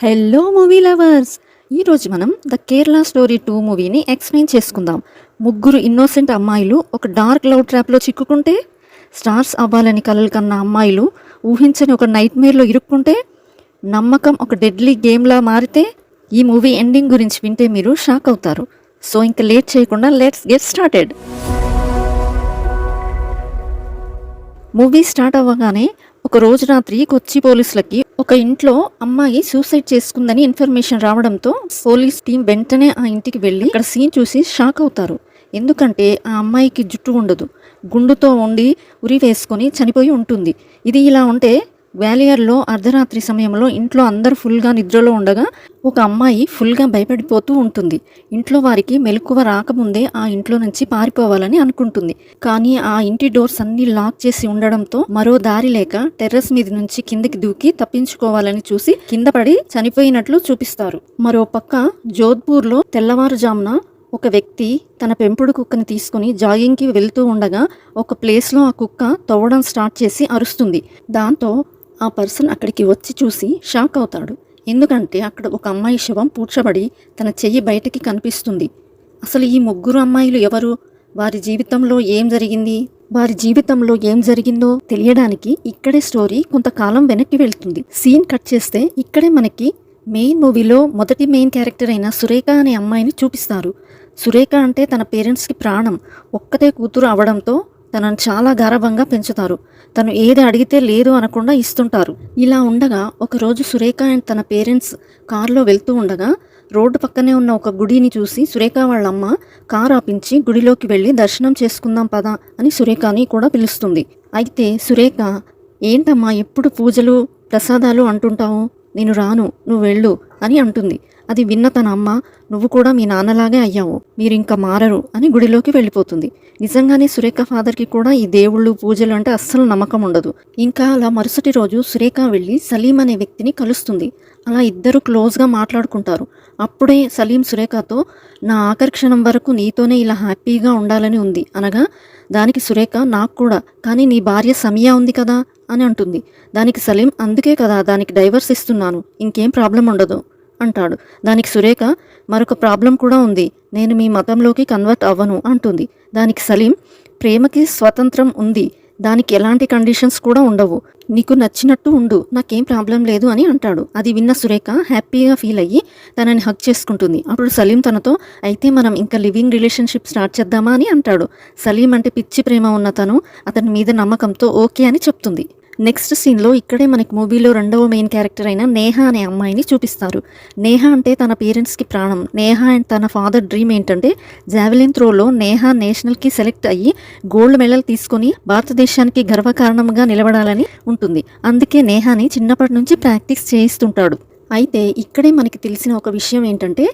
Hello movie lovers, ఈరోజు మనం the Kerala story 2 మూవీని ఎక్స్ప్లెయిన్ చేసుకుందాం. ముగ్గురు ఇన్నోసెంట్ అమ్మాయిలు ఒక డార్క్ లవ్ ట్రాప్లో చిక్కుకుంటే, స్టార్స్ అవ్వాలని కలలు కన్న అమ్మాయిలు ఊహించని ఒక నైట్ మేర్లో ఇరుక్కుంటే, నమ్మకం ఒక డెడ్లీ గేమ్లా మారితే, ఈ మూవీ ఎండింగ్ గురించి వింటే మీరు షాక్ అవుతారు. సో ఇంకా లేట్ చేయకుండా let's get started. Movie start అవ్వగానే ఒక రోజు రాత్రి కొచ్చి పోలీసులకి ఒక ఇంట్లో అమ్మాయి సూసైడ్ చేసుకుందని ఇన్ఫర్మేషన్ రావడంతో పోలీస్ టీం వెంటనే ఆ ఇంటికి వెళ్ళి అక్కడ సీన్ చూసి షాక్ అవుతారు. ఎందుకంటే ఆ అమ్మాయికి జుట్టు ఉండదు, గుండుతో ఉండి ఉరి వేసుకొని చనిపోయి ఉంటుంది. ఇది ఇలా ఉంటే గ్వాలియర్లో అర్ధరాత్రి సమయంలో ఇంట్లో అందరూ ఫుల్గా నిద్రలో ఉండగా ఒక అమ్మాయి ఫుల్గా భయపడిపోతూ ఉంటుంది. ఇంట్లో వారికి మెలకువ రాకముందే ఆ ఇంట్లో నుంచి పారిపోవాలని అనుకుంటుంది. కానీ ఆ ఇంటి డోర్స్ అన్ని లాక్ చేసి ఉండడంతో మరో దారి లేక టెర్రస్ మీద నుంచి కిందకి దూకి తప్పించుకోవాలని చూసి కింద పడి చనిపోయినట్లు చూపిస్తారు. మరో పక్క జోధ్పూర్లో తెల్లవారుజామున ఒక వ్యక్తి తన పెంపుడు కుక్కని తీసుకుని జాగింగ్కి వెళ్తూ ఉండగా ఒక ప్లేస్లో ఆ కుక్క తవ్వడం స్టార్ట్ చేసి అరుస్తుంది. దాంతో ఆ పర్సన్ అక్కడికి వచ్చి చూసి షాక్ అవుతాడు. ఎందుకంటే అక్కడ ఒక అమ్మాయి శవం పూడ్చబడి తన చెయ్యి బయటికి కనిపిస్తుంది. అసలు ఈ ముగ్గురు అమ్మాయిలు ఎవరు, వారి జీవితంలో ఏం జరిగిందో తెలియడానికి ఇక్కడే స్టోరీ కొంతకాలం వెనక్కి వెళ్తుంది. సీన్ కట్ చేస్తే ఇక్కడే మనకి మెయిన్ మూవీలో మొదటి మెయిన్ క్యారెక్టర్ అయిన సురేఖ అనే అమ్మాయిని చూపిస్తారు. సురేఖ అంటే తన పేరెంట్స్కి ప్రాణం. ఒక్కతే కూతురు అవడంతో తనను చాలా గారభంగా పెంచుతారు. తను ఏది అడిగితే లేదు అనకుండా ఇస్తుంటారు. ఇలా ఉండగా ఒకరోజు సురేఖ అండ్ తన పేరెంట్స్ కారులో వెళ్తూ ఉండగా రోడ్డు పక్కనే ఉన్న ఒక గుడిని చూసి సురేఖ వాళ్ళమ్మ కారు ఆపించి గుడిలోకి వెళ్ళి దర్శనం చేసుకుందాం పదా అని సురేఖని కూడా పిలుస్తుంది. అయితే సురేఖ, ఏంటమ్మా ఎప్పుడు పూజలు ప్రసాదాలు అంటుంటావు, నేను రాను, నువ్వు వెళ్ళు అని అంటుంది. అది విన్న తన అమ్మ, నువ్వు కూడా మీ నాన్నలాగే అయ్యావు, మీరు ఇంకా మారరు అని గుడిలోకి వెళ్ళిపోతుంది. నిజంగానే సురేఖ ఫాదర్కి కూడా ఈ దేవుళ్ళు పూజలు అంటే అస్సలు నమ్మకం ఉండదు. ఇంకా అలా మరుసటి రోజు సురేఖ వెళ్ళి సలీం అనే వ్యక్తిని కలుస్తుంది. అలా ఇద్దరు క్లోజ్గా మాట్లాడుకుంటారు. అప్పుడే సలీం సురేఖతో, నా ఆఖరి క్షణం వరకు నీతోనే ఇలా హ్యాపీగా ఉండాలని ఉంది అనగా, దానికి సురేఖ, నాకు కూడా, కానీ నీ భార్య సమీయా ఉంది కదా అని అంటుంది. దానికి సలీం, అందుకే కదా దానికి డైవర్స్ ఇస్తున్నాను, ఇంకేం ప్రాబ్లం ఉండదు అంటాడు. దానికి సురేఖ, మరొక ప్రాబ్లం కూడా ఉంది, నేను మీ మతంలోకి కన్వర్ట్ అవ్వను అంటుంది. దానికి సలీం, ప్రేమకి స్వతంత్రం ఉంది, దానికి ఎలాంటి కండిషన్స్ కూడా ఉండవు, నీకు నచ్చినట్టు ఉండు, నాకేం ప్రాబ్లం లేదు అని అంటాడు. అది విన్న సురేఖ హ్యాపీగా ఫీల్ అయ్యి తనని హగ్ చేసుకుంటుంది. అప్పుడు సలీం తనతో, అయితే మనం ఇంకా లివింగ్ రిలేషన్షిప్ స్టార్ట్ చేద్దామా అని అంటాడు. సలీం అంటే పిచ్చి ప్రేమ ఉన్న తను అతని మీద నమ్మకంతో ఓకే అని చెప్తుంది. నెక్స్ట్ సీన్లో ఇక్కడే మనకి మూవీలో రెండవ మెయిన్ క్యారెక్టర్ అయిన నేహ అనే అమ్మాయిని చూపిస్తారు. నేహ అంటే తన పేరెంట్స్కి ప్రాణం. నేహ అండ్ తన ఫాదర్ డ్రీమ్ ఏంటంటే జావెలిన్ త్రోలో నేహ నేషనల్కి సెలెక్ట్ అయ్యి గోల్డ్ మెడల్ తీసుకొని భారతదేశానికి గర్వకారణంగా నిలబడాలని ఉంటుంది. అందుకే నేహాని చిన్నప్పటి నుంచి ప్రాక్టీస్ చేయిస్తుంటాడు. అయితే ఇక్కడే మనకి తెలిసిన ఒక విషయం ఏంటంటే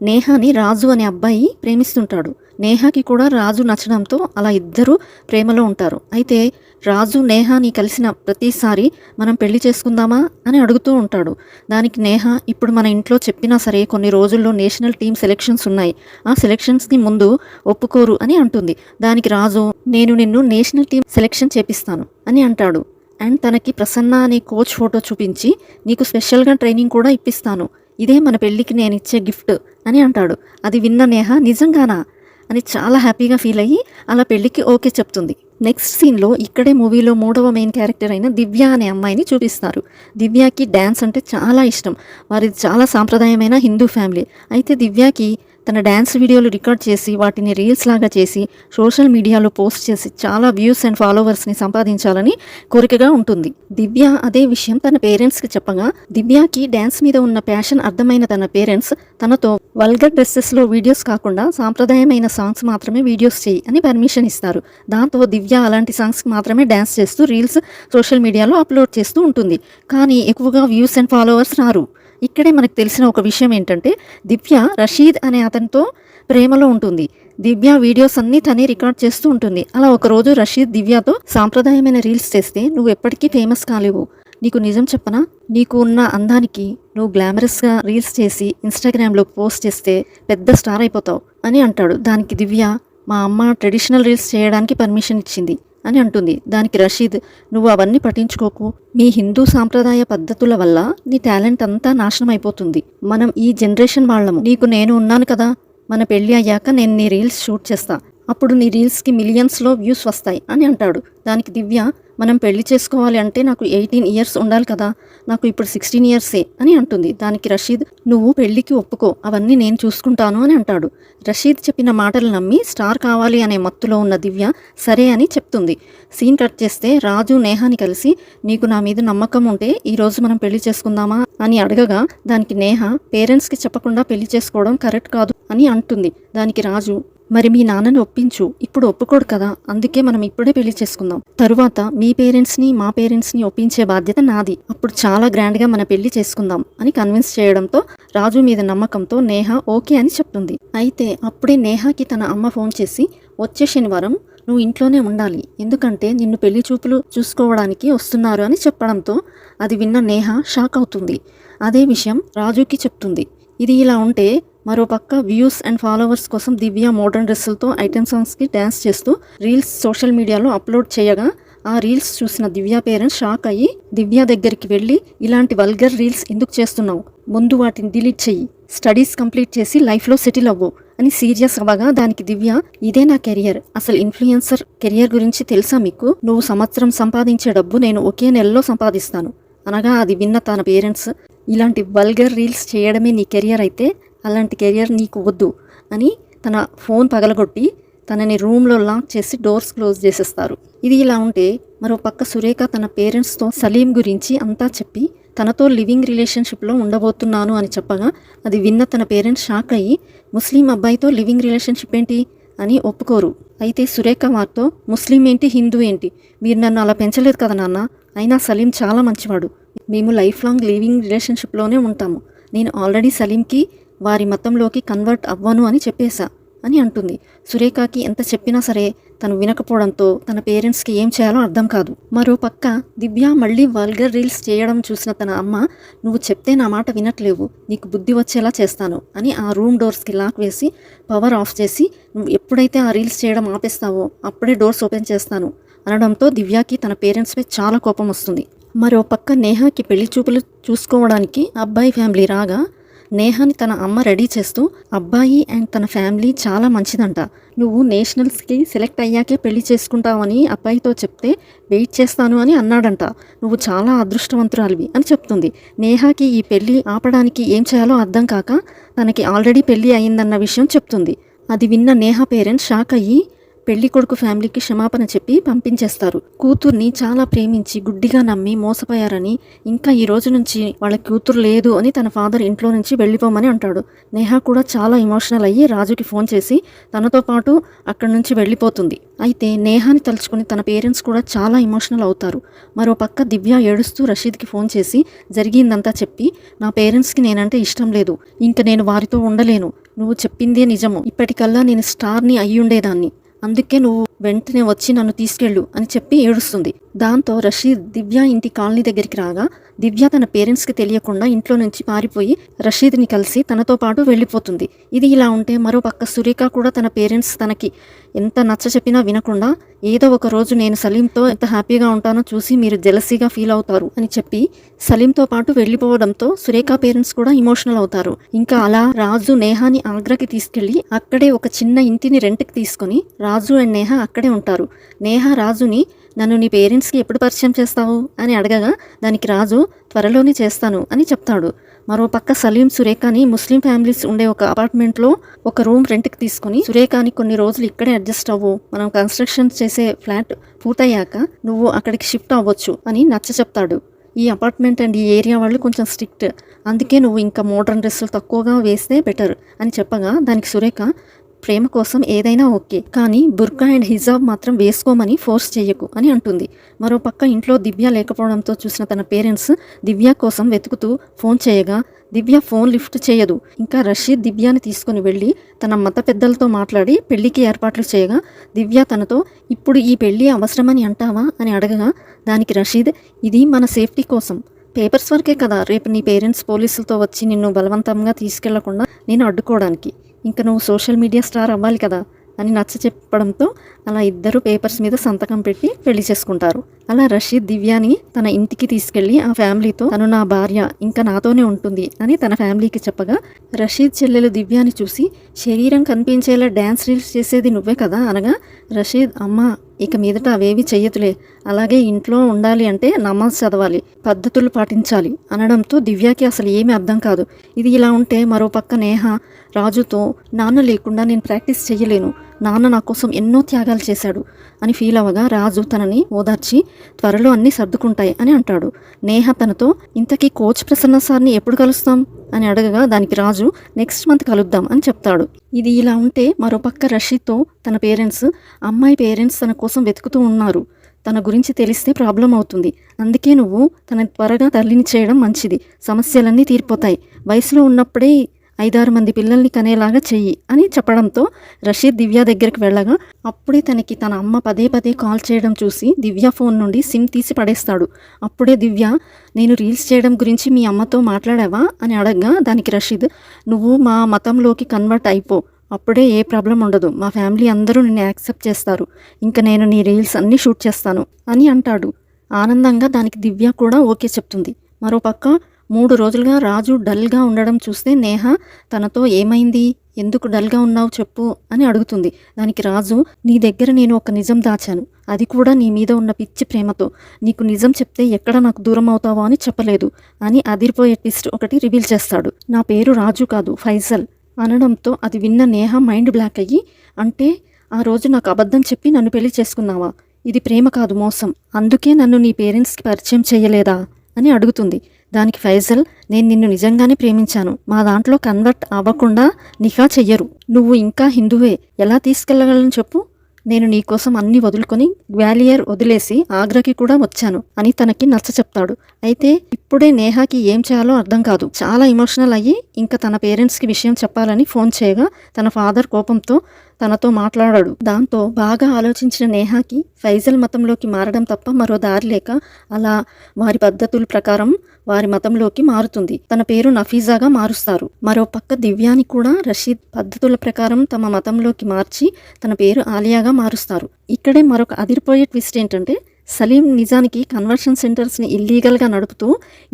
నేహాని రాజు అనే అబ్బాయి ప్రేమిస్తుంటాడు. నేహాకి కూడా రాజు నచ్చడంతో అలా ఇద్దరు ప్రేమలో ఉంటారు. అయితే రాజు నేహాని కలిసిన ప్రతిసారి మనం పెళ్లి చేసుకుందామా అని అడుగుతూ ఉంటాడు. దానికి నేహ, ఇప్పుడు మన ఇంట్లో చెప్పినా సరే కొన్ని రోజుల్లో నేషనల్ టీమ్ సెలెక్షన్స్ ఉన్నాయి, ఆ సెలెక్షన్స్కి ముందు ఒప్పుకోరు అని అంటుంది. దానికి రాజు, నేను నిన్ను నేషనల్ టీమ్ సెలెక్షన్ చేపిస్తాను అని అంటాడు. అండ్ తనకి ప్రసన్న అనే కోచ్ ఫోటో చూపించి, నీకు స్పెషల్గా ట్రైనింగ్ కూడా ఇప్పిస్తాను, ఇదే మన పెళ్ళికి నేను ఇచ్చే గిఫ్ట్ అని అంటాడు. అది విన్న నేహ, నిజంగానా అని చాలా హ్యాపీగా ఫీల్ అయ్యి అలా పెళ్ళికి ఓకే చెప్తుంది. నెక్స్ట్ సీన్లో ఇక్కడే మూవీలో మూడవ మెయిన్ క్యారెక్టర్ అయిన దివ్య అనే అమ్మాయిని చూపిస్తారు. దివ్యకి డ్యాన్స్ అంటే చాలా ఇష్టం. వారిది చాలా సాంప్రదాయమైన హిందూ ఫ్యామిలీ. అయితే దివ్యకి తన డ్యాన్స్ వీడియోలు రికార్డ్ చేసి వాటిని రీల్స్ లాగా చేసి సోషల్ మీడియాలో పోస్ట్ చేసి చాలా వ్యూస్ అండ్ ఫాలోవర్స్ని సంపాదించాలని కోరికగా ఉంటుంది. దివ్య అదే విషయం తన పేరెంట్స్కి చెప్పగా, దివ్యకి డ్యాన్స్ మీద ఉన్న ప్యాషన్ అర్థమైన తన పేరెంట్స్ తనతో వల్గర్ డ్రెస్సెస్లో వీడియోస్ కాకుండా సాంప్రదాయమైన సాంగ్స్ మాత్రమే వీడియోస్ చేయి అని పర్మిషన్ ఇస్తారు. దాంతో దివ్య అలాంటి సాంగ్స్కి మాత్రమే డ్యాన్స్ చేస్తూ రీల్స్ సోషల్ మీడియాలో అప్లోడ్ చేస్తూ ఉంటుంది. కానీ ఎక్కువగా వ్యూస్ అండ్ ఫాలోవర్స్ రారు. ఇక్కడే మనకు తెలిసిన ఒక విషయం ఏంటంటే దివ్య రషీద్ అనే అతనితో ప్రేమలో ఉంటుంది. దివ్య వీడియోస్ అన్నీ తనే రికార్డ్ చేస్తూ ఉంటుంది. అలా ఒకరోజు రషీద్ దివ్యతో, సాంప్రదాయమైన రీల్స్ చేస్తే నువ్వు ఎప్పటికీ ఫేమస్ కాలేవు, నీకు నిజం చెప్పనా, నీకు ఉన్న అందానికి నువ్వు గ్లామరస్గా రీల్స్ చేసి ఇన్స్టాగ్రామ్లో పోస్ట్ చేస్తే పెద్ద స్టార్ అయిపోతావు అని అంటాడు. దానికి దివ్య, మా అమ్మ ట్రెడిషనల్ రీల్స్ చేయడానికి పర్మిషన్ ఇచ్చింది, అని అంటుంది. దానికి రషీద్, నువ్వు అవన్నీ పట్టించుకోకు, మీ హిందూ సాంప్రదాయ పద్ధతుల వల్ల నీ టాలెంట్ అంతా నాశనం అయిపోతుంది. మనం ఈ జనరేషన్ వాళ్ళము, నీకు నేను ఉన్నాను కదా, మన పెళ్ళి అయ్యాక నేను నీ రీల్స్ షూట్ చేస్తా, అప్పుడు నీ రీల్స్కి మిలియన్స్లో వ్యూస్ వస్తాయి అని అంటాడు. దానికి దివ్య, మనం పెళ్లి చేసుకోవాలి అంటే నాకు 18 ఇయర్స్ ఉండాలి కదా, నాకు ఇప్పుడు 16 ఇయర్సే అని అంటుంది. దానికి రషీద్, నువ్వు పెళ్లికి ఒప్పుకో, అవన్నీ నేను చూసుకుంటాను అని అంటాడు. రషీద్ చెప్పిన మాటలు నమ్మి స్టార్ కావాలి అనే మత్తులో ఉన్న దివ్య సరే అని చెప్తుంది. సీన్ కట్ చేస్తే రాజు నేహాని కలిసి, నీకు నా మీద నమ్మకం ఉంటే ఈరోజు మనం పెళ్లి చేసుకుందామా అని అడగగా, దానికి నేహ, పేరెంట్స్కి చెప్పకుండా పెళ్లి చేసుకోవడం కరెక్ట్ కాదు అని అంటుంది. దానికి రాజు, మరి మీ నాన్నని ఒప్పించు, ఇప్పుడు ఒప్పుకోడు కదా, అందుకే మనం ఇప్పుడే పెళ్లి చేసుకుందాం, తరువాత మీ పేరెంట్స్ని మా పేరెంట్స్ని ఒప్పించే బాధ్యత నాది, అప్పుడు చాలా గ్రాండ్గా మన పెళ్లి చేసుకుందాం అని కన్విన్స్ చేయడంతో రాజు మీద నమ్మకంతో నేహ ఓకే అని చెప్తుంది. అయితే అప్పుడే నేహాకి తన అమ్మ ఫోన్ చేసి, వచ్చే శనివారం నువ్వు ఇంట్లోనే ఉండాలి, ఎందుకంటే నిన్ను పెళ్లి చూపులు చూసుకోవడానికి వస్తున్నారు అని చెప్పడంతో అది విన్న నేహ షాక్ అవుతుంది. అదే విషయం రాజుకి చెప్తుంది. ఇది ఇలా ఉంటే మరోపక్క వ్యూస్ అండ్ ఫాలోవర్స్ కోసం దివ్య మోడర్న్ డ్రెస్సులతో ఐటెం సాంగ్స్కి డ్యాన్స్ చేస్తూ రీల్స్ సోషల్ మీడియాలో అప్లోడ్ చేయగా, ఆ రీల్స్ చూసిన దివ్య పేరెంట్స్ షాక్ అయ్యి దివ్య దగ్గరికి వెళ్ళి, ఇలాంటి వల్గర్ రీల్స్ ఎందుకు చేస్తున్నావు, ముందు వాటిని డిలీట్ చెయ్యి, స్టడీస్ కంప్లీట్ చేసి లైఫ్లో సెటిల్ అవ్వు అని సీరియస్ అవ్వగా, దానికి దివ్య, ఇదే నా కెరియర్, అసలు ఇన్ఫ్లుయెన్సర్ కెరియర్ గురించి తెలుసా మీకు, నువ్వు సంవత్సరం సంపాదించే డబ్బు నేను ఒకే నెలలో సంపాదిస్తాను అనగా, అది విన్న తన పేరెంట్స్, ఇలాంటి వల్గర్ రీల్స్ చేయడమే నీ కెరియర్ అయితే అలాంటి కెరియర్ నీకు వద్దు అని తన ఫోన్ పగలగొట్టి తనని రూమ్లో లాక్ చేసి డోర్స్ క్లోజ్ చేసేస్తారు. ఇది ఇలా ఉంటే మరో పక్క సురేఖ తన పేరెంట్స్తో సలీం గురించి అంతా చెప్పి తనతో లివింగ్ రిలేషన్షిప్లో ఉండబోతున్నాను అని చెప్పగా, అది విన్న తన పేరెంట్స్ షాక్ అయ్యి, ముస్లిం అబ్బాయితో లివింగ్ రిలేషన్షిప్ ఏంటి అని ఒప్పుకోరు. అయితే సురేఖ వారితో, ముస్లిం ఏంటి హిందూ ఏంటి, మీరు నన్ను అలా పెంచలేదు కదా నాన్న, అయినా సలీం చాలా మంచివాడు, మేము లైఫ్ లాంగ్ లివింగ్ రిలేషన్షిప్లోనే ఉంటాము, నేను ఆల్రెడీ సలీంకి వారి మతంలోకి కన్వర్ట్ అవ్వను అని చెప్పేశా అని అంటుంది. సురేఖకి ఎంత చెప్పినా సరే తను వినకపోవడంతో తన పేరెంట్స్కి ఏం చేయాలో అర్థం కాదు. మరో పక్క దివ్య మళ్ళీ వల్గర్ రీల్స్ చేయడం చూసిన తన అమ్మ, నువ్వు చెప్తే నా మాట వినట్లేవు, నీకు బుద్ధి వచ్చేలా చేస్తాను అని ఆ రూమ్ డోర్స్కి లాక్ వేసి పవర్ ఆఫ్ చేసి, నువ్వు ఎప్పుడైతే ఆ రీల్స్ చేయడం ఆపేస్తావో అప్పుడే డోర్స్ ఓపెన్ చేస్తాను అనడంతో దివ్యకి తన పేరెంట్స్పై చాలా కోపం వస్తుంది. మరో పక్క నేహాకి పెళ్లి చూపులు చూసుకోవడానికి అబ్బాయి ఫ్యామిలీ రాగా, నేహాని తన అమ్మ రెడీ చేస్తూ, అబ్బాయి అండ్ తన ఫ్యామిలీ చాలా మంచిదంట, నువ్వు నేషనల్స్కి సెలెక్ట్ అయ్యాకే పెళ్లి చేసుకుంటావని అబ్బాయితో చెప్తే వెయిట్ చేస్తాను అని అన్నాడంట, నువ్వు చాలా అదృష్టవంతురాలివి అని చెప్తుంది. నేహాకి ఈ పెళ్లి ఆపడానికి ఏం చేయాలో అర్థం కాక తనకి ఆల్రెడీ పెళ్లి అయిందన్న విషయం చెప్తుంది. అది విన్న నేహా పేరెంట్స్ షాక్ అయ్యి పెళ్లి కొడుకు ఫ్యామిలీకి క్షమాపణ చెప్పి పంపించేస్తారు. కూతుర్ని చాలా ప్రేమించి గుడ్డిగా నమ్మి మోసపోయారని, ఇంకా ఈ రోజు నుంచి వాళ్ళ కూతురు లేదు అని తన ఫాదర్ ఇంట్లో నుంచి వెళ్ళిపోమని అంటాడు. నేహా కూడా చాలా ఎమోషనల్ అయ్యి రాజుకి ఫోన్ చేసి తనతో పాటు అక్కడి నుంచి వెళ్ళిపోతుంది. అయితే నేహాని తలుచుకుని తన పేరెంట్స్ కూడా చాలా ఎమోషనల్ అవుతారు. మరో పక్క దివ్య ఏడుస్తూ రషీద్కి ఫోన్ చేసి జరిగిందంతా చెప్పి, నా పేరెంట్స్కి నేనంటే ఇష్టం లేదు, ఇంక నేను వారితో ఉండలేను, నువ్వు చెప్పిందే నిజము, ఇప్పటికల్లా నేను స్టార్ని అయ్యుండేదాన్ని, అందుకే నువ్వు వెంటనే వచ్చి నన్ను తీసుకెళ్ళు అని చెప్పి ఏడుస్తుంది. దాంతో రషీద్ దివ్య ఇంటి కాలనీ దగ్గరికి రాగా, దివ్య తన పేరెంట్స్కి తెలియకుండా ఇంట్లో నుంచి పారిపోయి రషీద్ని కలిసి తనతో పాటు వెళ్ళిపోతుంది. ఇది ఇలా ఉంటే మరో పక్క సురేఖ కూడా తన పేరెంట్స్ తనకి ఎంత నచ్చ చెప్పినా వినకుండా, ఏదో ఒక రోజు నేను సలీంతో ఎంత హ్యాపీగా ఉంటానో చూసి మీరు జెలసీగా ఫీల్ అవుతారు అని చెప్పి సలీంతో పాటు వెళ్ళిపోవడంతో సురేఖ పేరెంట్స్ కూడా ఇమోషనల్ అవుతారు. ఇంకా అలా రాజు నేహాని ఆగ్రాకి తీసుకెళ్లి అక్కడే ఒక చిన్న ఇంటిని రెంట్కి తీసుకొని రాజు అండ్ నేహ అక్కడే ఉంటారు. నేహ రాజుని, నన్ను నీ పేరెంట్స్కి ఎప్పుడు పరిచయం చేస్తావు అని అడగగా, దానికి రాజు త్వరలోనే చేస్తాను అని చెప్తాడు. మరో పక్క సలీం సురేఖని ముస్లిం ఫ్యామిలీస్ ఉండే ఒక అపార్ట్మెంట్లో ఒక రూమ్ రెంట్కి తీసుకుని, సురేఖని కొన్ని రోజులు ఇక్కడే అడ్జస్ట్ అవ్వు, మనం కన్స్ట్రక్షన్ చేసే ఫ్లాట్ పూర్తయ్యాక నువ్వు అక్కడికి షిఫ్ట్ అవ్వచ్చు అని నచ్చ చెప్తాడు. ఈ అపార్ట్మెంట్ అండ్ ఈ ఏరియా వాళ్ళు కొంచెం స్ట్రిక్ట్, అందుకే నువ్వు ఇంకా మోడర్న్ డ్రెస్సులు తక్కువగా వేస్తే బెటర్ అని చెప్పగా, దానికి సురేఖ, ప్రేమ కోసం ఏదైనా ఓకే, కానీ బుర్కా అండ్ హిజాబ్ మాత్రం వేసుకోమని ఫోర్స్ చేయకు అని అంటుంది. మరో పక్క ఇంట్లో దివ్య లేకపోవడంతో చూసిన తన పేరెంట్స్ దివ్య కోసం వెతుకుతూ ఫోన్ చేయగా, దివ్య ఫోన్ లిఫ్ట్ చేయదు. ఇంకా రషీద్ దివ్యాని తీసుకుని వెళ్ళి తన మత పెద్దలతో మాట్లాడి పెళ్లికి ఏర్పాట్లు చేయగా, దివ్య తనతో, ఇప్పుడు ఈ పెళ్లి అవసరమని అంటావా అని అడగగా, దానికి రషీద్, ఇది మన సేఫ్టీ కోసం, పేపర్స్ వరకే కదా, రేపు నీ పేరెంట్స్ పోలీసులతో వచ్చి నిన్ను బలవంతంగా తీసుకెళ్లకుండా నేను అడ్డుకోవడానికి, ఇంకా నువ్వు సోషల్ మీడియా స్టార్ అవ్వాలి కదా అని నచ్చ చెప్పడంతో అలా ఇద్దరు పేపర్స్ మీద సంతకం పెట్టి పెళ్లి చేసుకుంటారు. అలా రషీద్ దివ్యాని తన ఇంటికి తీసుకెళ్లి ఆ ఫ్యామిలీతో తను నా భార్య ఇంకా నాతోనే ఉంటుంది అని తన ఫ్యామిలీకి చెప్పగా రషీద్ చెల్లెలు దివ్యాని చూసి శరీరం కనిపించేలా డ్యాన్స్ రీల్స్ చేసేది నువ్వే కదా అనగా రషీద్ అమ్మ ఇక మీదట అవేవి చెయ్యతులే, అలాగే ఇంట్లో ఉండాలి అంటే నమాజ్ చదవాలి, పద్ధతులు పాటించాలి అనడంతో దివ్యాకి అసలు ఏమీ అర్థం కాదు. ఇది ఇలా ఉంటే మరోపక్క నేహ రాజుతో నాన్న లేకుండా నేను ప్రాక్టీస్ చెయ్యలేను, నాన్న నా కోసం ఎన్నో త్యాగాలు చేశాడు అని ఫీల్ అవ్వగా రాజు తనని ఓదార్చి త్వరలో అన్నీ సర్దుకుంటాయి అని అంటాడు. నేహ తనతో ఇంతకీ కోచ్ ప్రసన్న సార్ని ఎప్పుడు కలుస్తాం అని అడగగా దానికి రాజు నెక్స్ట్ మంత్ కలుద్దాం అని చెప్తాడు. ఇది ఇలా ఉంటే మరోపక్క రషీద్తో తన పేరెంట్స్ అమ్మాయి పేరెంట్స్ తన కోసం వెతుకుతూ ఉన్నారు, తన గురించి తెలిస్తే ప్రాబ్లం అవుతుంది, అందుకే నువ్వు తన త్వరగా తల్లిని చేయడం మంచిది, సమస్యలన్నీ తీరిపోతాయి, వయసులో ఉన్నప్పుడే 5-6 మంది పిల్లల్ని కనేలాగా చెయ్యి అని చెప్పడంతో రషీద్ దివ్య దగ్గరికి వెళ్ళగా అప్పుడే తనకి తన అమ్మ పదే పదే కాల్ చేయడం చూసి దివ్య ఫోన్ నుండి సిమ్ తీసి పడేస్తాడు. అప్పుడే దివ్య నేను రీల్స్ చేయడం గురించి మీ అమ్మతో మాట్లాడావా అని అడగగా దానికి రషీద్ నువ్వు మా మతంలోకి కన్వర్ట్ అయిపో, అప్పుడే ఏ ప్రాబ్లం ఉండదు, మా ఫ్యామిలీ అందరూ నిన్ను యాక్సెప్ట్ చేస్తారు, ఇంకా నేను నీ రీల్స్ అన్నీ షూట్ చేస్తాను అని అంటాడు. ఆనందంగా దానికి దివ్య కూడా ఓకే చెప్తుంది. మరోపక్క 3 రోజులుగా రాజు డల్గా ఉండడం చూస్తే నేహ తనతో ఏమైంది, ఎందుకు డల్గా ఉన్నావు చెప్పు అని అడుగుతుంది. దానికి రాజు నీ దగ్గర నేను ఒక నిజం దాచాను, అది కూడా నీ మీద ఉన్న పిచ్చి ప్రేమతో, నీకు నిజం చెప్తే ఎక్కడ నాకు దూరం అవుతావో అని చెప్పలేదు అని అదిరిపోయే ట్విస్ట్ ఒకటి రివీల్ చేస్తాడు. నా పేరు రాజు కాదు ఫైజల్ అనడంతో అది విన్న నేహ మైండ్ బ్లాక్ అయ్యి అంటే ఆ రోజు నాకు అబద్ధం చెప్పి నన్ను పెళ్లి చేసుకున్నావా, ఇది ప్రేమ కాదు మోసం, అందుకే నన్ను నీ పేరెంట్స్కి పరిచయం చేయలేదా అని అడుగుతుంది. దానికి ఫైజల్ నేను నిన్ను నిజంగానే ప్రేమించాను, మా దాంట్లో కన్వర్ట్ అవ్వకుండా నికా చెయ్యరు, నువ్వు ఇంకా హిందువే, ఎలా తీసుకెళ్ళగలను చెప్పు, నేను నీకోసం అన్ని వదులుకొని గ్వాలియర్ వదిలేసి ఆగ్రాకి కూడా వచ్చాను అని తనకి నచ్చ చెప్తాడు. అయితే ఇప్పుడే నేహాకి ఏం చేయాలో అర్థం కాదు, చాలా ఎమోషనల్ అయ్యి ఇంకా తన పేరెంట్స్కి విషయం చెప్పాలని ఫోన్ చేయగా తన ఫాదర్ కోపంతో తనతో మాట్లాడాడు. దాంతో బాగా ఆలోచించిన నేహాకి ఫైజల్ మతంలోకి మారడం తప్ప మరో దారి లేక అలా వారి పద్ధతుల ప్రకారం వారి మతంలోకి మారుతుంది. తన పేరు నఫీజాగా మారుస్తారు. మరో పక్క దివ్యాని కూడా రషీద్ పద్ధతుల ప్రకారం తమ మతంలోకి మార్చి తన పేరు ఆలియాగా మారుస్తారు. ఇక్కడే మరొక అదిరిపోయే ట్విస్ట్ ఏంటంటే సలీం నిజానికి కన్వర్షన్ సెంటర్స్ని ఇల్లీగల్గా నడుపుతూ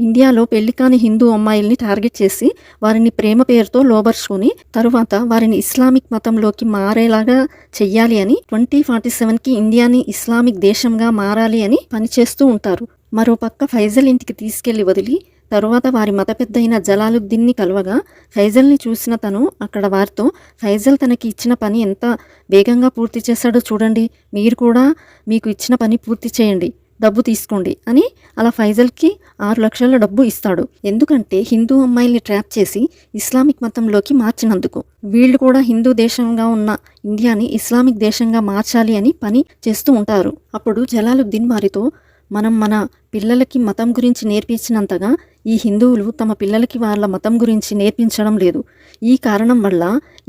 ఇండియాలో పెళ్లి కాని హిందూ అమ్మాయిల్ని టార్గెట్ చేసి వారిని ప్రేమ పేరుతో లోబర్చుకొని తరువాత వారిని ఇస్లామిక్ మతంలోకి మారేలాగా చెయ్యాలి అని 2047కి ఇండియాని ఇస్లామిక్ దేశంగా మారాలి అని పనిచేస్తూ ఉంటారు. మరోపక్క ఫైజల్ ఇంటికి తీసుకెళ్లి వదిలి తరువాత వారి మత పెద్ద అయిన జలాలుద్దీన్ని కలవగా ఫైజల్ని చూసిన తను అక్కడ వారితో ఫైజల్ తనకి ఇచ్చిన పని ఎంత వేగంగా పూర్తి చేశాడో చూడండి, మీరు కూడా మీకు ఇచ్చిన పని పూర్తి చేయండి, డబ్బు తీసుకోండి అని అలా ఫైజల్కి 6 లక్షల డబ్బు ఇస్తాడు. ఎందుకంటే హిందూ అమ్మాయిల్ని ట్రాప్ చేసి ఇస్లామిక్ మతంలోకి మార్చినందుకు. వీళ్ళు కూడా హిందూ దేశంగా ఉన్న ఇండియాని ఇస్లామిక్ దేశంగా మార్చాలి అని పని చేస్తూ ఉంటారు. అప్పుడు జలాలుద్దీన్ వారితో మనం మన పిల్లలకి మతం గురించి నేర్పించినంతగా ఈ హిందువులు తమ పిల్లలకి వాళ్ళ మతం గురించి నేర్పించడం లేదు, ఈ కారణం వల్ల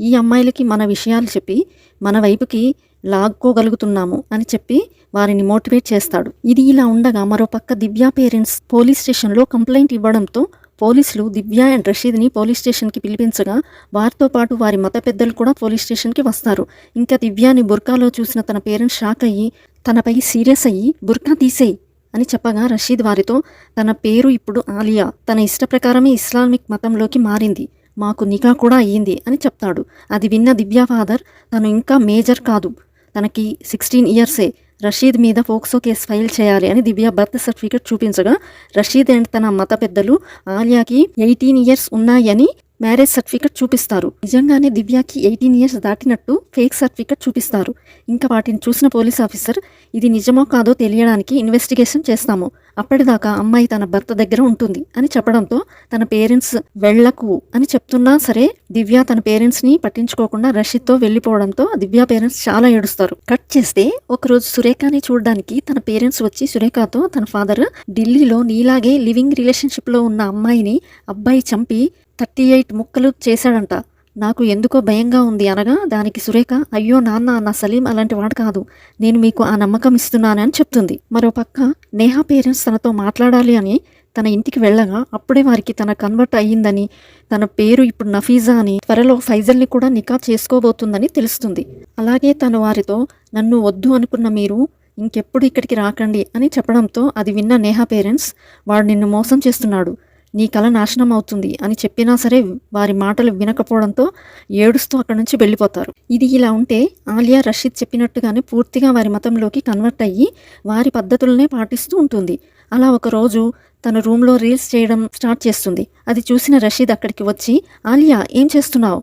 ఈ అమ్మాయిలకి మన విషయాలు చెప్పి మన వైపుకి లాక్కోగలుగుతున్నాము అని చెప్పి వారిని మోటివేట్ చేస్తాడు. ఇది ఇలా ఉండగా మరోపక్క దివ్య పేరెంట్స్ పోలీస్ స్టేషన్లో కంప్లైంట్ ఇవ్వడంతో పోలీసులు దివ్య అండ్ రషీద్ని పోలీస్ స్టేషన్కి పిలిపించగా వారితో పాటు వారి మత పెద్దలు కూడా పోలీస్ స్టేషన్కి వస్తారు. ఇంకా దివ్యాని బుర్కాలో చూసిన తన పేరెంట్స్ షాక్ అయ్యి తనపై సీరియస్ అయ్యి బుర్కా తీసేయి అని చెప్పగా రషీద్ వారితో తన పేరు ఇప్పుడు ఆలియా, తన ఇష్ట ప్రకారమే ఇస్లామిక్ మతంలోకి మారింది, మాకు నికా కూడా అయ్యింది అని చెప్తాడు. అది విన్న దివ్య ఫాదర్ తను ఇంకా మేజర్ కాదు, తనకి 16 ఇయర్సే, రషీద్ మీద పోక్సో కేసు ఫైల్ చేయాలి అని దివ్య బర్త్ సర్టిఫికేట్ చూపించగా రషీద్ అండ్ తన మత పెద్దలు ఆలియాకి 18 ఇయర్స్ ఉన్నాయని మ్యారేజ్ సర్టిఫికేట్ చూపిస్తారు. నిజంగానే దివ్యాకి 18 ఇయర్స్ దాటినట్టు ఫేక్ సర్టిఫికేట్ చూపిస్తారు. ఇంకా వాటిని చూసిన పోలీస్ ఆఫీసర్ ఇది నిజమో కాదో తెలియడానికి ఇన్వెస్టిగేషన్ చేస్తాము, అప్పటిదాకా అమ్మాయి తన భర్త దగ్గర ఉంటుంది అని చెప్పడంతో తన పేరెంట్స్ వెళ్లకు అని చెప్తున్నా సరే ఢివ్య తన పేరెంట్స్ని పట్టించుకోకుండా రషీద్తో వెళ్ళిపోవడంతో దివ్య పేరెంట్స్ చాలా ఏడుస్తారు. కట్ చేస్తే ఒకరోజు సురేఖని చూడడానికి తన పేరెంట్స్ వచ్చి సురేఖతో తన ఫాదర్ ఢిల్లీలో నీలాగే లివింగ్ రిలేషన్షిప్లో ఉన్న అమ్మాయిని అబ్బాయి చంపి 38 ముక్కలు చేశాడంట, నాకు ఎందుకో భయంగా ఉంది అనగా దానికి సురేఖ అయ్యో నాన్న, నా సలీం అలాంటి వాడు కాదు, నేను మీకు ఆ నమ్మకం ఇస్తున్నానని చెప్తుంది. మరోపక్క నేహా పేరెంట్స్ తనతో మాట్లాడాలి అని తన ఇంటికి వెళ్ళగా అప్పుడే వారికి తన కన్వర్ట్ అయ్యిందని, తన పేరు ఇప్పుడు నఫీజా అని, త్వరలో ఫైజల్ని కూడా నికా చేసుకోబోతుందని తెలుస్తుంది. అలాగే తను వారితో నన్ను వద్దు అనుకున్న మీరు ఇంకెప్పుడు ఇక్కడికి రాకండి అని చెప్పడంతో అది విన్న నేహా పేరెంట్స్ వాడు నిన్ను మోసం చేస్తున్నాడు, నీ కల నాశనం అవుతుంది అని చెప్పినా సరే వారి మాటలు వినకపోవడంతో ఏడుస్తూ అక్కడి నుంచి వెళ్ళిపోతారు. ఇది ఇలా ఉంటే ఆలియా రషీద్ చెప్పినట్టుగానే పూర్తిగా వారి మతంలోకి కన్వర్ట్ అయ్యి వారి పద్ధతులనే పాటిస్తూ ఉంటుంది. అలా ఒకరోజు తన రూమ్లో రీల్స్ చేయడం స్టార్ట్ చేస్తుంది. అది చూసిన రషీద్ అక్కడికి వచ్చి, ఆలియా ఏం చేస్తున్నావు,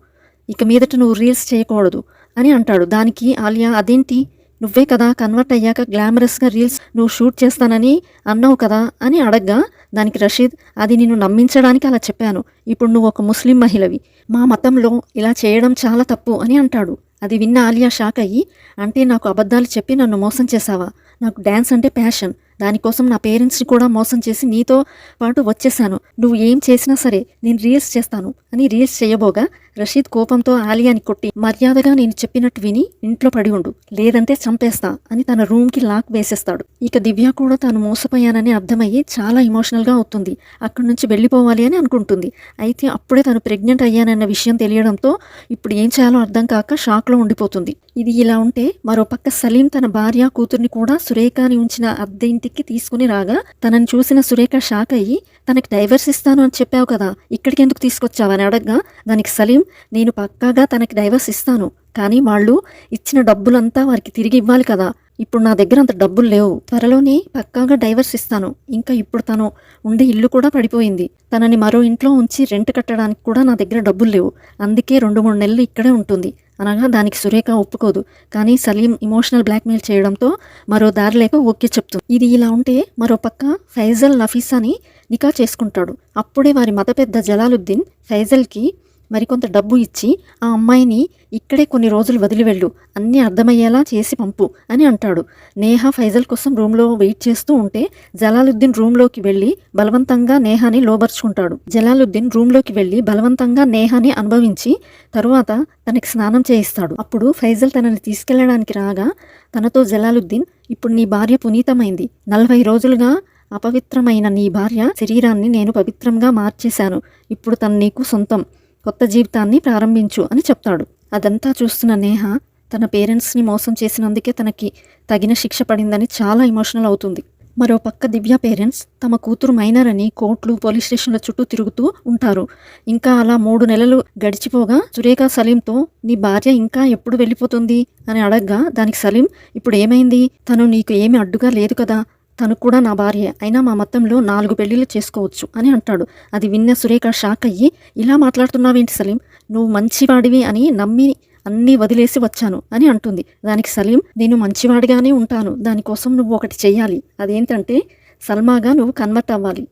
ఇక మీదట నువ్వు రీల్స్ చేయకూడదు అని అంటాడు. దానికి ఆలియా, అదేంటి, నువ్వే కదా కన్వర్ట్ అయ్యాక గ్లామరస్గా రీల్స్ నువ్వు షూట్ చేస్తానని అన్నావు కదా అని అడగ్గా దానికి రషీద్, అది నిన్ను నమ్మించడానికి అలా చెప్పాను, ఇప్పుడు నువ్వు ఒక ముస్లిం మహిళవి, మా మతంలో ఇలా చేయడం చాలా తప్పు అని అంటాడు. అది విన్న ఆలియా షాక్ అయ్యి, అంటే నాకు అబద్ధాలు చెప్పి నన్ను మోసం చేశావా, నాకు డ్యాన్స్ అంటే ప్యాషన్, దానికోసం నా పేరెంట్స్ని కూడా మోసం చేసి నీతో పాటు వచ్చేసాను, నువ్వు ఏం చేసినా సరే నేను రీల్స్ చేస్తాను అని రీల్స్ చేయబోగా రషీద్ కోపంతో ఆలియాని కొట్టి, మర్యాదగా నేను చెప్పినట్టు విని ఇంట్లో పడి ఉండు, లేదంటే చంపేస్తా అని తన రూమ్కి లాక్ వేసేస్తాడు. ఇక దివ్య కూడా తాను మోసపోయానని అర్థమయ్యి చాలా ఎమోషనల్గా అవుతుంది. అక్కడి నుంచి వెళ్ళిపోవాలి అని అనుకుంటుంది. అయితే అప్పుడే తను ప్రెగ్నెంట్ అయ్యానన్న విషయం తెలియడంతో ఇప్పుడు ఏం చేయాలో అర్థం కాక షాక్లో ఉండిపోతుంది. ఇది ఇలా ఉంటే మరోపక్క సలీం తన భార్య కూతుర్ని కూడా సురేఖని ఉంచిన అద్దె ఇంటికి తీసుకుని రాగా తనని చూసిన సురేఖ షాక్ అయ్యి, తనకి డైవర్స్ ఇస్తాను అని చెప్పావు కదా, ఇక్కడికి ఎందుకు తీసుకొచ్చావని అడగ్గా దానికి సలీం, నేను పక్కాగా తనకి డైవర్స్ ఇస్తాను, కానీ వాళ్ళు ఇచ్చిన డబ్బులంతా వారికి తిరిగి ఇవ్వాలి కదా, ఇప్పుడు నా దగ్గర అంత డబ్బులు లేవు, త్వరలోనే పక్కాగా డైవర్స్ ఇస్తాను, ఇంకా ఇప్పుడు తను ఉండే ఇల్లు కూడా పడిపోయింది, తనని మరో ఇంట్లో ఉంచి రెంట్ కట్టడానికి కూడా నా దగ్గర డబ్బులు లేవు, అందుకే 2-3 నెలలు ఇక్కడే ఉంటుంది అనగా దానికి సురేఖ ఒప్పుకోదు. కానీ సలీం ఇమోషనల్ బ్లాక్మెయిల్ చేయడంతో మరో దారి లేక ఓకే చెప్తుంది. ఇది ఇలా ఉంటే మరోపక్క ఫైజల్ నఫీసాని నికా చేసుకుంటాడు. అప్పుడే వారి మత పెద్ద జలాలుద్దీన్ ఫైజల్కి మరికొంత డబ్బు ఇచ్చి ఆ అమ్మాయిని ఇక్కడే కొన్ని రోజులు వదిలివెళ్ళు, అన్నీ అర్థమయ్యేలా చేసి పంపు అని అంటాడు. నేహా ఫైజల్ కోసం రూమ్లో వెయిట్ చేస్తూ ఉంటే జలాలుద్దీన్ రూమ్లోకి వెళ్ళి బలవంతంగా నేహాని లోబర్చుకుంటాడు. జలాలుద్దీన్ రూమ్లోకి వెళ్ళి బలవంతంగా నేహాని అనుభవించి తరువాత తనకి స్నానం చేయిస్తాడు. అప్పుడు ఫైజల్ తనని తీసుకెళ్లడానికి రాగా తనతో జలాలుద్దీన్, ఇప్పుడు నీ భార్య పునీతమైంది, 40 రోజులుగా అపవిత్రమైన నీ భార్య శరీరాన్ని నేను పవిత్రంగా మార్చేశాను, ఇప్పుడు తను నీకు సొంతం, కొత్త జీవితాన్ని ప్రారంభించు అని చెప్తాడు. అదంతా చూస్తున్న నేహ తన పేరెంట్స్ని మోసం చేసినందుకే తనకి తగిన శిక్ష పడిందని చాలా ఎమోషనల్ అవుతుంది. మరోపక్క దివ్య పేరెంట్స్ తమ కూతురు మైనర్ అని కోర్టులు పోలీస్ స్టేషన్ల చుట్టూ తిరుగుతూ ఉంటారు. ఇంకా అలా 3 నెలలు గడిచిపోగా సురేఖ సలీంతో, నీ భార్య ఇంకా ఎప్పుడు వెళ్ళిపోతుంది అని అడగ్గా దానికి సలీం, ఇప్పుడు ఏమైంది, తను నీకు ఏమీ అడ్డుగా లేదు కదా, తను కూడా నా భార్య, అయినా మా మతంలో 4 పెళ్లిళ్ళు చేసుకోవచ్చు అని అంటాడు. అది విన్న సురేఖ షాక్ అయ్యి, ఇలా మాట్లాడుతున్నావేంటి సలీం, నువ్వు మంచివాడివి అని నమ్మి అన్నీ వదిలేసి వచ్చాను అని అంటుంది. దానికి సలీం, నేను మంచివాడిగానే ఉంటాను, దానికోసం నువ్వు ఒకటి చెయ్యాలి, అదేంటంటే సల్మాగా నువ్వు కన్వర్ట్ అవ్వాలి,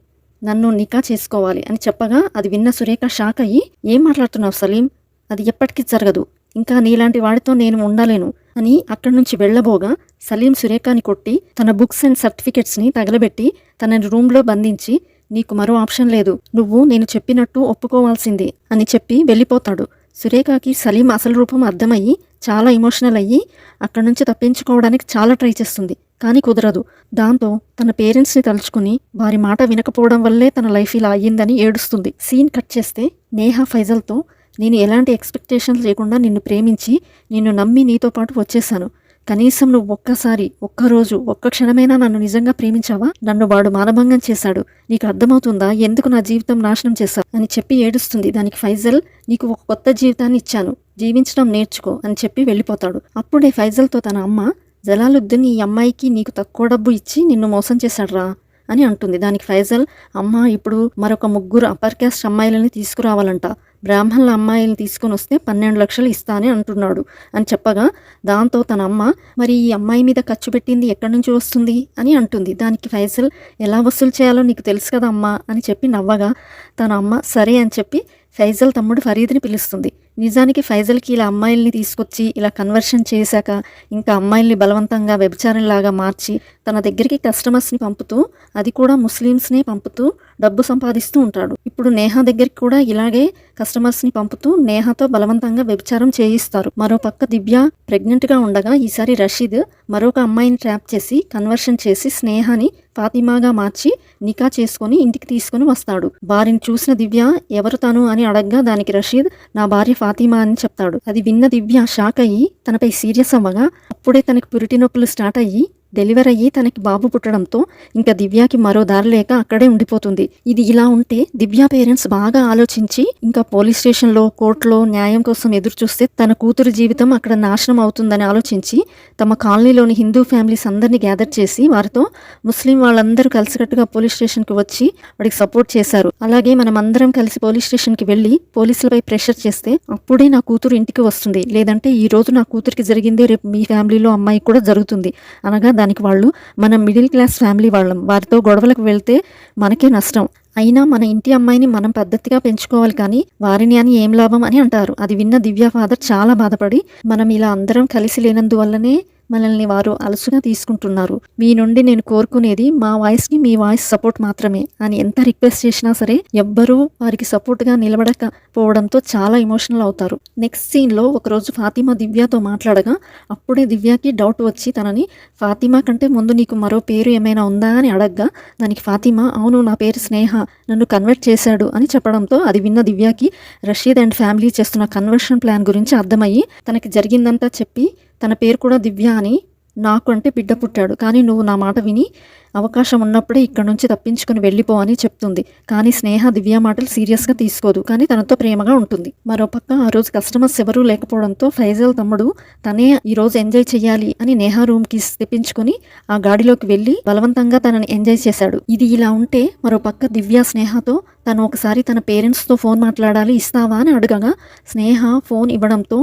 నన్ను నికా చేసుకోవాలి అని చెప్పగా అది విన్న సురేఖ షాక్ అయ్యి, ఏం మాట్లాడుతున్నావు సలీం, అది ఎప్పటికీ జరగదు, ఇంకా నీలాంటి వాడితో నేను ఉండలేను అని అక్కడి నుంచి వెళ్ళబోగా సలీం సురేఖని కొట్టి తన బుక్స్ అండ్ సర్టిఫికెట్స్ని తగలబెట్టి తనని రూమ్లో బంధించి, నీకు మరో ఆప్షన్ లేదు, నువ్వు నేను చెప్పినట్టు ఒప్పుకోవాల్సిందే అని చెప్పి వెళ్ళిపోతాడు. సురేఖకి సలీం అసలు రూపం అర్థమయ్యి చాలా ఎమోషనల్ అయ్యి అక్కడి నుంచి తప్పించుకోవడానికి చాలా ట్రై చేస్తుంది, కానీ కుదరదు. దాంతో తన పేరెంట్స్ని తలుచుకుని వారి మాట వినకపోవడం వల్లే తన లైఫ్ ఇలా అయ్యిందని ఏడుస్తుంది. సీన్ కట్ చేస్తే నేహా ఫైజల్తో, నేను ఎలాంటి ఎక్స్పెక్టేషన్స్ లేకుండా నిన్ను ప్రేమించి నిన్ను నమ్మి నీతో పాటు వచ్చేసాను, కనీసం నువ్వు ఒక్కరోజు ఒక్క క్షణమైనా నన్ను నిజంగా ప్రేమించావా, నన్ను వాడు మానభంగం చేశాడు, నీకు అర్థమవుతుందా, ఎందుకు నా జీవితం నాశనం చేశావు అని చెప్పి ఏడుస్తుంది. దానికి ఫైజల్, నీకు ఒక కొత్త జీవితాన్ని ఇచ్చాను, జీవించడం నేర్చుకో అని చెప్పి వెళ్ళిపోతాడు. అప్పుడే ఫైజల్తో తన అమ్మ, జలాలుద్దీన్ ఈ అమ్మాయికి నీకు తక్కువ డబ్బు ఇచ్చి నిన్ను మోసం చేశాడ్రా అని అంటుంది. దానికి ఫైజల్, అమ్మ ఇప్పుడు మరొక 3 అప్పర్ క్యాస్ట్ అమ్మాయిలని తీసుకురావాలంట, బ్రాహ్మణుల అమ్మాయిలను తీసుకొని వస్తే 12 లక్షలు ఇస్తా అని అంటున్నాడు అని చెప్పగా దాంతో తన అమ్మ, మరి ఈ అమ్మాయి మీద ఖర్చు పెట్టింది ఎక్కడి నుంచి వస్తుంది అని అంటుంది. దానికి ఫైజల్, ఎలా వసూలు చేయాలో నీకు తెలుసు కదా అమ్మా అని చెప్పి నవ్వగా తన అమ్మ సరే అని చెప్పి ఫైజల్ తమ్ముడు ఫరీద్ని పిలుస్తుంది. నిజానికి ఫైజల్కి ఇలా అమ్మాయిల్ని తీసుకొచ్చి ఇలా కన్వర్షన్ చేశాక ఇంకా అమ్మాయిల్ని బలవంతంగా వ్యభిచారంలాగా మార్చి తన దగ్గరికి కస్టమర్స్ని పంపుతూ, అది కూడా ముస్లిమ్స్ని పంపుతూ డబ్బు సంపాదిస్తూ ఉంటాడు. ఇప్పుడు నేహా దగ్గరికి కూడా ఇలాగే కస్టమర్స్ని పంపుతూ నేహాతో బలవంతంగా వ్యభిచారం చేయిస్తారు. మరోపక్క దివ్య ప్రెగ్నెంట్గా ఉండగా ఈసారి రషీద్ మరొక అమ్మాయిని ట్రాప్ చేసి కన్వర్షన్ చేసి స్నేహాని ఫాతిమాగా మార్చి నికా చేసుకుని ఇంటికి తీసుకుని వస్తాడు. వారిని చూసిన దివ్య ఎవరు తను అని అడగ్గా దానికి రషీద్ నా భార్య ఫాతిమా అని చెప్తాడు. అది విన్న దివ్య షాక్ అయ్యి తనపై సీరియస్ అవ్వగా అప్పుడే తనకి పురిటి నొప్పులు స్టార్ట్ అయ్యి డెలివరీ అయ్యి తనకి బాబు పుట్టడంతో ఇంకా దివ్యకి మరో దారి లేక అక్కడే ఉండిపోతుంది. ఇది ఇలా ఉంటే దివ్య పేరెంట్స్ బాగా ఆలోచించి ఇంకా పోలీస్ స్టేషన్లో కోర్టులో న్యాయం కోసం ఎదురు చూస్తే తన కూతురు జీవితం అక్కడ నాశనం అవుతుందని ఆలోచించి తమ కాలనీలోని హిందూ ఫ్యామిలీస్ అందరినీ గ్యాదర్ చేసి వారితో ముస్లిం వాళ్ళందరూ కలిసికట్టుగా పోలీస్ స్టేషన్కి వచ్చి వాడికి సపోర్ట్ చేశారు. అలాగే మనం అందరం కలిసి పోలీస్ స్టేషన్కి వెళ్ళి పోలీసులపై ప్రెషర్ చేస్తే అప్పుడే నా కూతురు ఇంటికి వస్తుంది, లేదంటే ఈ రోజు నా కూతురికి జరిగిందే రేపు మీ ఫ్యామిలీలో అమ్మాయికి కూడా జరుగుతుంది అనగా దానికి వాళ్ళు మనం మిడిల్ క్లాస్ ఫ్యామిలీ వాళ్ళం, వారితో గొడవలకు వెళ్తే మనకే నష్టం, అయినా మన ఇంటి అమ్మాయిని మనం పద్ధతిగా పెంచుకోవాలి కానీ వారిని అని ఏం లాభం అని అంటారు. అది విన్న దివ్య ఫాదర్ చాలా బాధపడి మనం ఇలా అందరం కలిసి లేనందువల్లనే మనల్ని వారు అలసుగా తీసుకుంటున్నారు, మీ నుండి నేను కోరుకునేది మా వాయిస్కి మీ వాయిస్ సపోర్ట్ మాత్రమే అని ఎంత రిక్వెస్ట్ చేసినా సరే ఎవ్వరూ వారికి సపోర్ట్గా నిలబడకపోవడంతో చాలా ఎమోషనల్ అవుతారు. నెక్స్ట్ సీన్లో ఒకరోజు ఫాతిమా దివ్యతో మాట్లాడగా అప్పుడే దివ్యకి డౌట్ వచ్చి తనని ఫాతిమా కంటే ముందు నీకు మరో పేరు ఏమైనా ఉందా అని అడగ్గా దానికి ఫాతిమా అవును నా పేరు స్నేహ, నన్ను కన్వర్ట్ చేశాడు అని చెప్పడంతో అది విన్న దివ్యకి రషీద్ అండ్ ఫ్యామిలీ చేస్తున్న కన్వర్షన్ ప్లాన్ గురించి అర్థమయ్యి తనకి జరిగిందంతా చెప్పి తన పేరు కూడా దివ్య అని నాకు అంటే బిడ్డ పుట్టాడు, కానీ నువ్వు నా మాట విని అవకాశం ఉన్నప్పుడే ఇక్కడ నుంచి తప్పించుకుని వెళ్ళిపో అని చెప్తుంది. కానీ స్నేహ దివ్య మాటలు సీరియస్గా తీసుకోదు, కానీ తనతో ప్రేమగా ఉంటుంది. మరోపక్క ఆ రోజు కస్టమర్స్ ఎవరూ లేకపోవడంతో ఫైజల్ తమ్ముడు తనే ఈరోజు ఎంజాయ్ చేయాలి అని నేహా రూమ్కి తెప్పించుకొని ఆ గాడిలోకి వెళ్ళి బలవంతంగా తనని ఎంజాయ్ చేశాడు. ఇది ఇలా ఉంటే మరోపక్క దివ్య స్నేహతో తను ఒకసారి తన పేరెంట్స్తో ఫోన్ మాట్లాడాలి ఇస్తావా అని అడగగా స్నేహ ఫోన్ ఇవ్వడంతో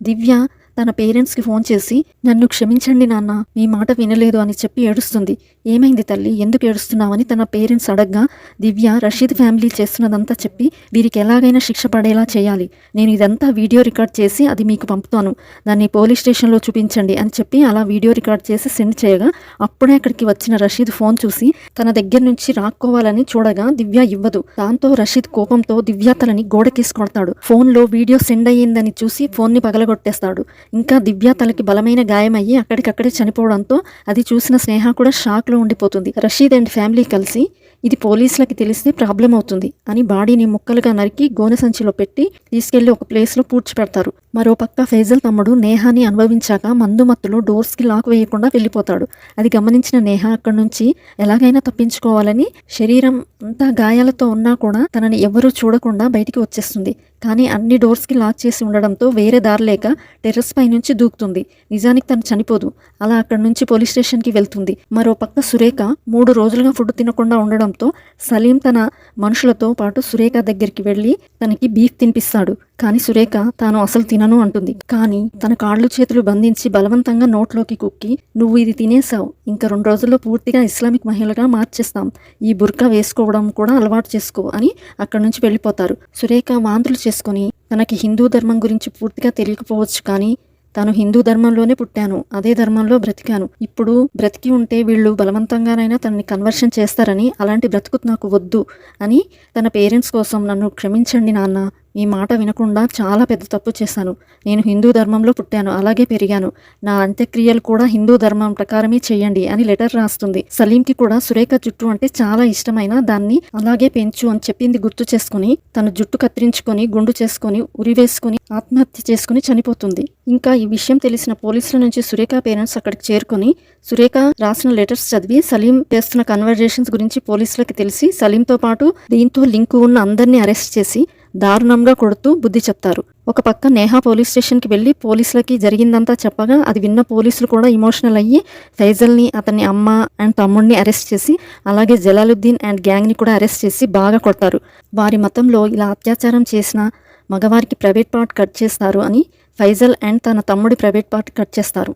దివ్య తన పేరెంట్స్కి ఫోన్ చేసి నన్ను క్షమించండి నాన్న, మీ మాట వినలేదు అని చెప్పి ఏడుస్తుంది. ఏమైంది తల్లి, ఎందుకు ఏడుస్తున్నావని తన పేరెంట్స్ అడగ్గా దివ్య రషీద్ ఫ్యామిలీ చేస్తున్నదంతా చెప్పి వీరికి ఎలాగైనా శిక్ష పడేలా చేయాలి, నేను ఇదంతా వీడియో రికార్డ్ చేసి అది మీకు పంపుతాను, దాన్ని పోలీస్ స్టేషన్లో చూపించండి అని చెప్పి అలా వీడియో రికార్డ్ చేసి సెండ్ చేయగా అప్పుడే అక్కడికి వచ్చిన రషీద్ ఫోన్ చూసి తన దగ్గర నుంచి రాక్కోవాలని చూడగా దివ్య ఇవ్వదు. దాంతో రషీద్ కోపంతో దివ్య తలని గోడకేసి కొడతాడు. ఫోన్లో వీడియో సెండ్ అయ్యిందని చూసి ఫోన్ని పగలగొట్టేస్తాడు. ఇంకా దివ్య తలకి బలమైన గాయమయ్యి అక్కడికక్కడే చనిపోవడంతో అది చూసిన స్నేహ కూడా షాక్లో ఉండిపోతుంది. రషీద్ అండ్ ఫ్యామిలీ కలిసి ఇది పోలీసులకి తెలిస్తే ప్రాబ్లం అవుతుంది అని బాడీని ముక్కలుగా నరికి గోనె సంచిలో పెట్టి తీసుకెళ్లి ఒక ప్లేస్లో పూడ్చిపెడతారు. మరోపక్క ఫైజల్ తమ్ముడు నేహాని అనుభవించాక మందు మత్తులో డోర్స్కి లాక్ వేయకుండా వెళ్ళిపోతాడు. అది గమనించిన నేహ అక్కడి నుంచి ఎలాగైనా తప్పించుకోవాలని శరీరం అంతా గాయాలతో ఉన్నా కూడా తనని ఎవరూ చూడకుండా బయటికి వచ్చేస్తుంది. కానీ అన్ని డోర్స్కి లాక్ చేసి ఉండడంతో వేరే దారి లేక టెర్రస్ పై నుంచి దూకుతుంది. నిజానికి తను చనిపోదు, అలా అక్కడి నుంచి పోలీస్ స్టేషన్కి వెళ్తుంది. మరోపక్క సురేఖ 3 రోజులుగా ఫుడ్ తినకుండా ఉండడంతో సలీం తన మనుషులతో పాటు సురేఖ దగ్గరికి వెళ్ళి తనకి బీఫ్ తినిపిస్తాడు. కానీ సురేఖ తాను అసలు తినను అంటుంది. కానీ తన కాళ్ళు చేతులు బంధించి బలవంతంగా నోట్లోకి కుక్కి నువ్వు ఇది తినేసావు, ఇంకా 2 రోజుల్లో పూర్తిగా ఇస్లామిక్ మహిళగా మార్చేస్తాం, ఈ బుర్కా వేసుకోవడం కూడా అలవాటు చేసుకో అని అక్కడి నుంచి వెళ్ళిపోతారు. సురేఖ వాంతులు చేసుకొని తనకి హిందూ ధర్మం గురించి పూర్తిగా తెలియకపోవచ్చు, కానీ తాను హిందూ ధర్మంలోనే పుట్టాను, అదే ధర్మంలో బ్రతికాను, ఇప్పుడు బ్రతికి ఉంటే వీళ్ళు బలవంతంగానైనా తనని కన్వర్షన్ చేస్తారని, అలాంటి బ్రతుకు నాకు వద్దు అని తన పేరెంట్స్ కోసం నన్ను క్షమించండి నాన్న, మీ మాట వినకుండా చాలా పెద్ద తప్పు చేశాను, నేను హిందూ ధర్మంలో పుట్టాను, అలాగే పెరిగాను, నా అంత్యక్రియలు కూడా హిందూ ధర్మం ప్రకారమే చేయండి అని లెటర్ రాస్తుంది. సలీంకి కూడా సురేఖ జుట్టు అంటే చాలా ఇష్టమైన దాన్ని అలాగే పెంచు అని చెప్పింది గుర్తు చేసుకుని తన జుట్టు కత్తిరించుకొని గుండు చేసుకొని ఉరివేసుకుని ఆత్మహత్య చేసుకుని చనిపోతుంది. ఇంకా ఈ విషయం తెలిసిన పోలీసుల నుంచి సురేఖ పేరెంట్స్ అక్కడికి చేరుకొని సురేఖ రాసిన లెటర్స్ చదివి సలీం చేస్తున్న కన్వర్జేషన్స్ గురించి పోలీసులకి తెలిసి సలీంతో పాటు దీంతో లింకు ఉన్న అందరినీ అరెస్ట్ చేసి దారుణంగా కొడుతూ బుద్ధి చెప్తారు. ఒక పక్క నేహా పోలీస్ స్టేషన్కి వెళ్ళి పోలీసులకి జరిగిందంతా చెప్పగా అది విన్న పోలీసులు కూడా ఇమోషనల్ అయ్యి ఫైజల్ని, అతని అమ్మ అండ్ తమ్ముడిని అరెస్ట్ చేసి అలాగే జలాలుద్దీన్ అండ్ గ్యాంగ్ని కూడా అరెస్ట్ చేసి బాగా కొడతారు. వారి మతంలో ఇలా అత్యాచారం చేసిన మగవారికి ప్రైవేట్ పార్ట్ కట్ చేస్తారు అని ఫైజల్ అండ్ తన తమ్ముడి ప్రైవేట్ పార్ట్ కట్ చేస్తారు.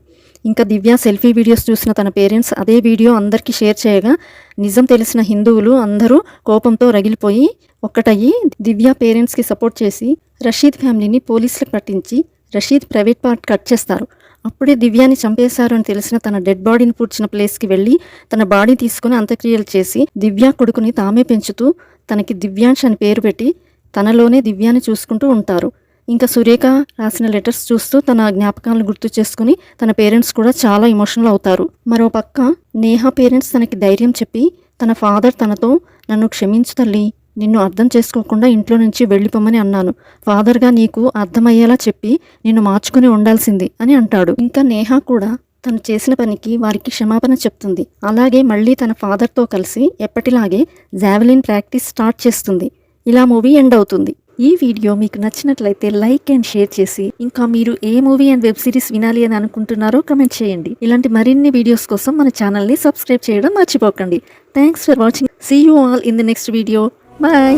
ఇంకా దివ్య సెల్ఫీ వీడియోస్ చూసిన తన పేరెంట్స్ అదే వీడియో అందరికీ షేర్ చేయగా నిజం తెలిసిన హిందువులు అందరూ కోపంతో రగిలిపోయి ఒక్కటయ్యి దివ్య పేరెంట్స్కి సపోర్ట్ చేసి రషీద్ ఫ్యామిలీని పోలీసులకు పట్టించి రషీద్ ప్రైవేట్ పార్ట్ కట్ చేస్తారు. అప్పుడే దివ్యాని చంపేశారు అని తెలిసిన తన డెడ్ బాడీని పూడ్చిన ప్లేస్కి వెళ్ళి తన బాడీ తీసుకుని అంత్యక్రియలు చేసి దివ్య కొడుకుని తామే పెంచుతూ తనకి దివ్యాంశ్ అని పేరు పెట్టి తనలోనే దివ్యాని చూసుకుంటూ ఉంటారు. ఇంకా సురేఖ రాసిన లెటర్స్ చూస్తూ తన జ్ఞాపకాలను గుర్తు చేసుకుని తన పేరెంట్స్ కూడా చాలా ఎమోషనల్ అవుతారు. మరో పక్క నేహ పేరెంట్స్ తనకి ధైర్యం చెప్పి తన ఫాదర్ తనతో నన్ను క్షమించు తల్లి, నిన్ను అర్థం చేసుకోకుండా ఇంట్లో నుంచి వెళ్ళిపోమని అన్నాను. ఫాదర్గా నీకు అర్థమయ్యేలా చెప్పి నిన్ను మార్చుకుని ఉండాల్సింది అని అంటాడు. ఇంకా నేహ కూడా తను చేసిన పనికి వారికి క్షమాపణ చెప్తుంది. అలాగే మళ్ళీ తన ఫాదర్తో కలిసి ఎప్పటిలాగే జావెలిన్ ప్రాక్టీస్ స్టార్ట్ చేస్తుంది. ఇలా మూవీ ఎండ్ అవుతుంది. ఈ వీడియో మీకు నచ్చినట్లయితే లైక్ అండ్ షేర్ చేసి ఇంకా మీరు ఏ మూవీ అండ్ వెబ్ సిరీస్ వినాలి అని అనుకుంటున్నారో కమెంట్ చేయండి. ఇలాంటి మరిన్ని వీడియోస్ కోసం మన ఛానల్ని సబ్స్క్రైబ్ చేయడం మర్చిపోకండి. Thanks for watching. See you all in the next video. Bye.